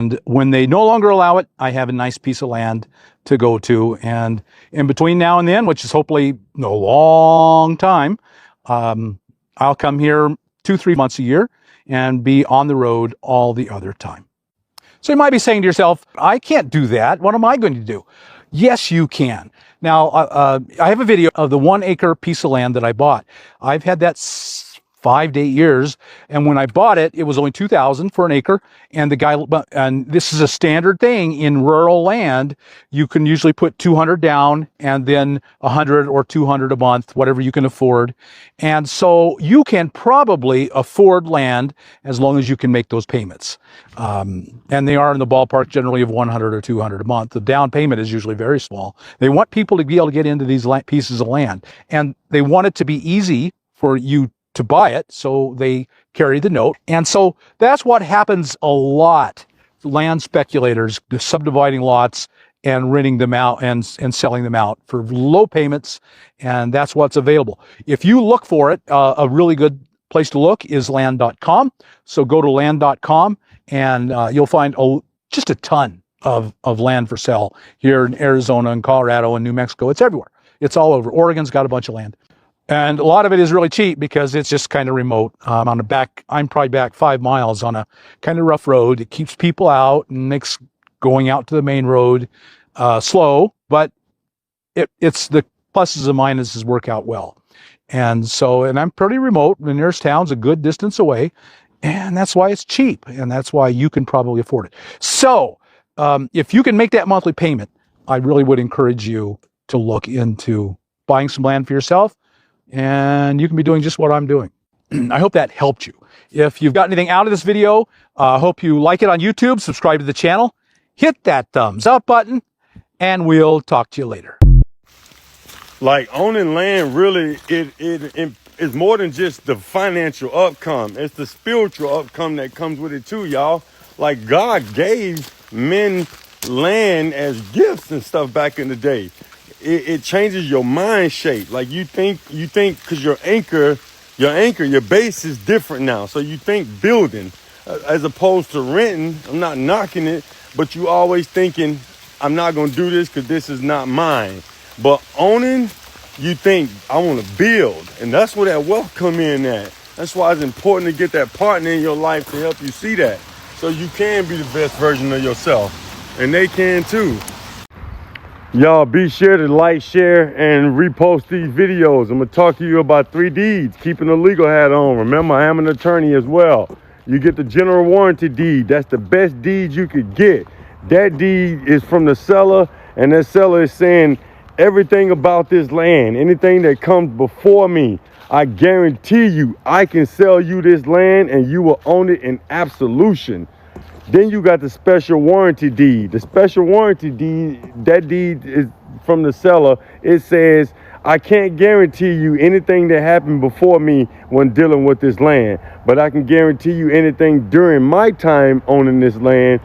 And when they no longer allow it, I have a nice piece of land to go to. And in between now and then, which is hopefully a long time, I'll come here 2-3 months a year and be on the road all the other time. So you might be saying to yourself, I can't do that. What am I going to do? Yes, you can. Now, I have a video of the 1 acre piece of land that I bought. I've had that 5 to 8 years, and when I bought it, it was only $2,000 for an acre. And the guy, and this is a standard thing in rural land. You can usually put 200 down, and then 100 or 200 a month, whatever you can afford. And so you can probably afford land as long as you can make those payments. And they are in the ballpark generally of 100 or 200 a month. The down payment is usually very small. They want people to be able to get into these pieces of land, and they want it to be easy for you to buy it, so they carry the note. And so that's what happens a lot. Land speculators subdividing lots and renting them out and selling them out for low payments, and that's what's available. If you look for it, a really good place to look is land.com. So go to land.com and you'll find just a ton of land for sale here in Arizona and Colorado and New Mexico. It's everywhere. It's all over. Oregon's got a bunch of land. And a lot of it is really cheap because it's just kind of remote. I'm probably back 5 miles on a kind of rough road. It keeps people out and makes going out to the main road slow, but it's the pluses and minuses work out well. And I'm pretty remote. The nearest town's a good distance away, and that's why it's cheap, and that's why you can probably afford it. So if you can make that monthly payment, I really would encourage you to look into buying some land for yourself, and you can be doing just what I'm doing. I hope that helped you. If you've got anything out of this video, I hope you like it on YouTube, subscribe to the channel, hit that thumbs up button, and we'll talk to you later. Like owning land, really, it is more than just the financial outcome. It's the spiritual outcome that comes with it too, y'all. Like God gave men land as gifts and stuff back in the day. It changes your mind shape. Like you think because your base is different now. So you think building as opposed to renting. I'm not knocking it, but you always thinking, I'm not going to do this because this is not mine. But owning, you think, I want to build. And that's where that wealth come in at. That's why it's important to get that partner in your life to help you see that. So you can be the best version of yourself. And they can too. Y'all be sure to like, share, and repost these videos. I'm going to talk to you about 3 deeds, keeping the legal hat on. Remember, I am an attorney as well. You get the general warranty deed. That's the best deed you could get. That deed is from the seller, and that seller is saying everything about this land, anything that comes before me, I guarantee you I can sell you this land and you will own it in absolution. Then you got the special warranty deed. The special warranty deed, that deed is from the seller. It says, I can't guarantee you anything that happened before me when dealing with this land, but I can guarantee you anything during my time owning this land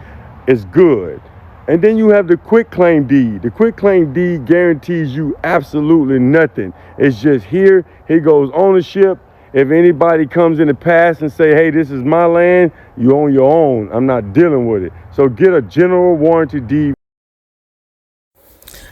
is good. And then you have the quit claim deed. The quit claim deed guarantees you absolutely nothing. It's just here goes ownership. If anybody comes in the past and say, hey, this is my land, you own your own. I'm not dealing with it. So get a general warranty deed.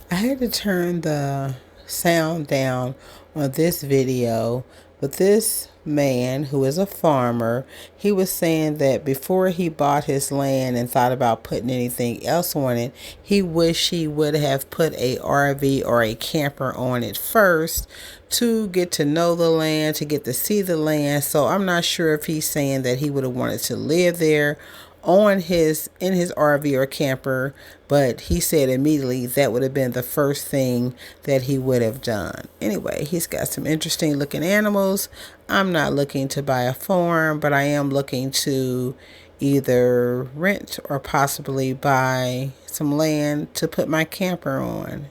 I had to turn the sound down on this video, but this man who is a farmer, he was saying that before he bought his land and thought about putting anything else on it, he wished he would have put a RV or a camper on it first to get to know the land, to get to see the land. So I'm not sure if he's saying that he would have wanted to live there in his RV or camper, but he said immediately that would have been the first thing that he would have done. Anyway, he's got some interesting looking animals. I'm not looking to buy a farm, but I am looking to either rent or possibly buy some land to put my camper on.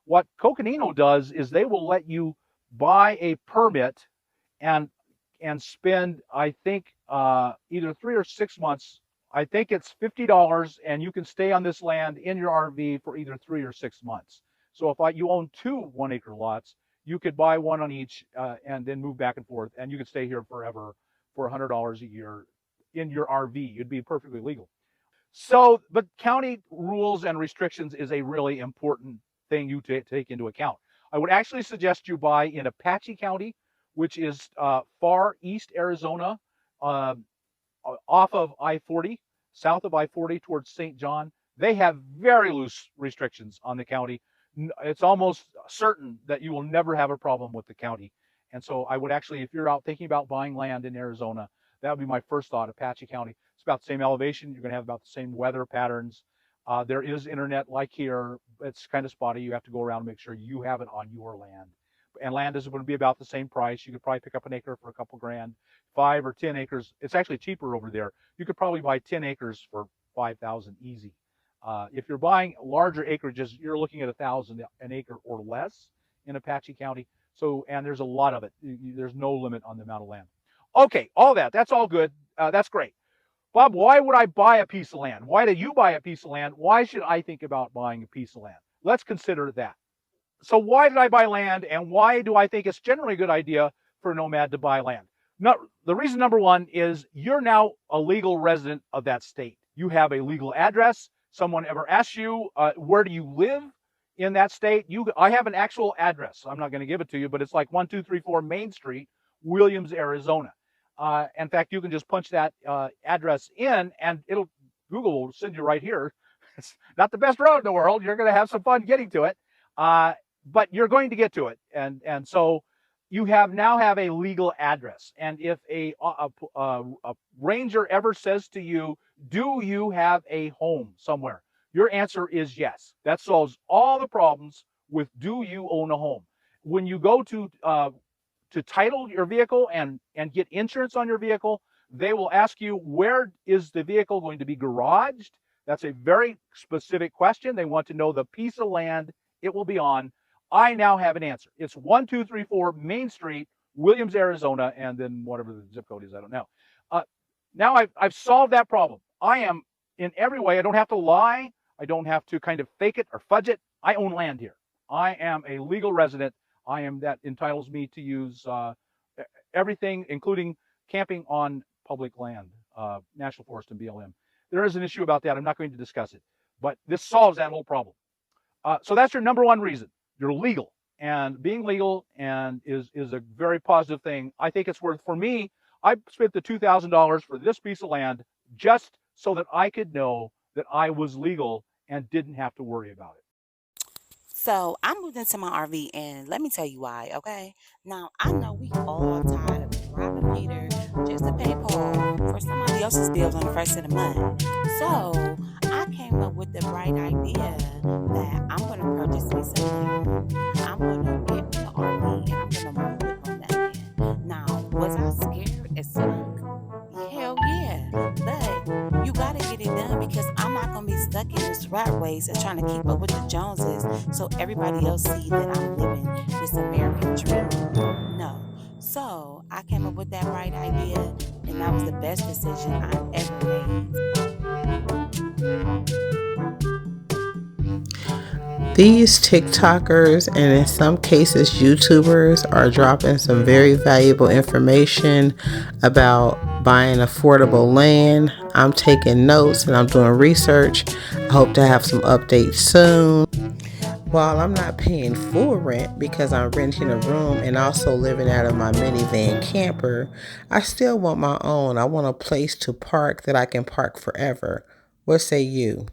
What Coconino does is they will let you buy a permit and spend, I think, either 3 or 6 months. I think it's $50, and you can stay on this land in your RV for either 3 or 6 months. So if you own two 1 acre lots, you could buy one on each and then move back and forth, and you could stay here forever for $100 a year in your RV. You'd be perfectly legal. So, but county rules and restrictions is a really important thing you take into account. I would actually suggest you buy in Apache County, which is far east Arizona, uh, off of I-40, south of I-40 towards St. John. They have very loose restrictions on the county. It's almost certain that you will never have a problem with the county. And so I would actually, if you're out thinking about buying land in Arizona, that would be my first thought, Apache County. It's about the same elevation. You're going to have about the same weather patterns. There is internet like here. It's kind of spotty. You have to go around and make sure you have it on your land. And land is going to be about the same price. You could probably pick up an acre for a couple grand. 5 or 10 acres. It's actually cheaper over there. You could probably buy 10 acres for 5,000 easy. If you're buying larger acreages, you're looking at 1,000 an acre or less in Apache County. So, and there's a lot of it. There's no limit on the amount of land. Okay, all that's all good. That's great. Bob, why would I buy a piece of land? Why do you buy a piece of land? Why should I think about buying a piece of land? Let's consider that. So why did I buy land, and why do I think it's generally a good idea for a nomad to buy land? No, the reason number one is you're now a legal resident of that state. You have a legal address. Someone ever asks you, where do you live in that state? I have an actual address. I'm not going to give it to you, but it's like 1234 Main Street, Williams, Arizona. In fact, you can just punch that address in, and Google will send you right here. It's not the best road in the world. You're going to have some fun getting to it, but you're going to get to it, and so you now have a legal address. And if a ranger ever says to you, do you have a home somewhere? Your answer is yes. That solves all the problems with do you own a home. When you go to title your vehicle and get insurance on your vehicle, they will ask you, where is the vehicle going to be garaged? That's a very specific question. They want to know the piece of land it will be on. I now have an answer. It's 1234 Main Street, Williams, Arizona, and then whatever the zip code is, I don't know. Now I've solved that problem. I am in every way. I don't have to lie. I don't have to kind of fake it or fudge it. I own land here. I am a legal resident. That entitles me to use everything, including camping on public land, National Forest and BLM. There is an issue about that. I'm not going to discuss it, but this solves that whole problem. So that's your number one reason. You're legal, and being legal is a very positive thing. I think it's worth, for me, I spent the $2,000 for this piece of land just so that I could know that I was legal and didn't have to worry about it. So I moved into my RV, and let me tell you why, okay? Now, I know we all tired of robbing Peter just to pay Paul for somebody else's bills on the first of the month. So I came up with the bright idea that I'm going to purchase me some land. I'm going to get me an RV, and I'm going to move on that land. Now, was I scared as fuck? Hell yeah. But you gotta get it done, because I'm not gonna be stuck in this rat race and trying to keep up with the Joneses so everybody else see that I'm living this American dream. No. So I came up with that right idea, and that was the best decision I've ever made. These TikTokers and in some cases YouTubers are dropping some very valuable information about buying affordable land. I'm taking notes and I'm doing research. I hope to have some updates soon. While I'm not paying full rent because I'm renting a room and also living out of my minivan camper, I still want my own. I want a place to park that I can park forever. What say you?